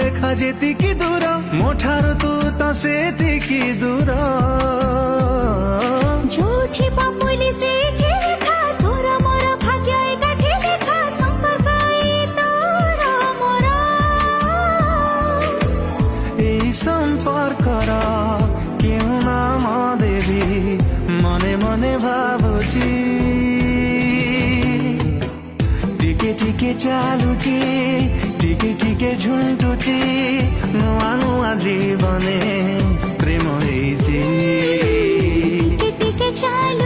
ରେଖା ଯେତିକି ଦୂର ମୋ ଠାରୁ ତୁ ତ ସେତିକି ଦୂର। ଯୋଉଠି ପାପୁଲି ସେଇଠି ଲେଖା ତୋର ମୋର ଭାଗ୍ୟ ଏକାଠି ଲେଖା ସମ୍ପର୍କ ଏଇ ତୋର ମୋର। এই সম্পর্কর কেউ নাম দেবী মনে মনে ভাবুছি। টিকে টিকে চালুছি টিকে টিকে ঝুଣ୍ଟୁଛି ନୂଆ ନୂଆ ଜୀବନେ ପ୍ରେମ ହେଇଛି। ଟିକେ ଟିକେ ଚାଲୁ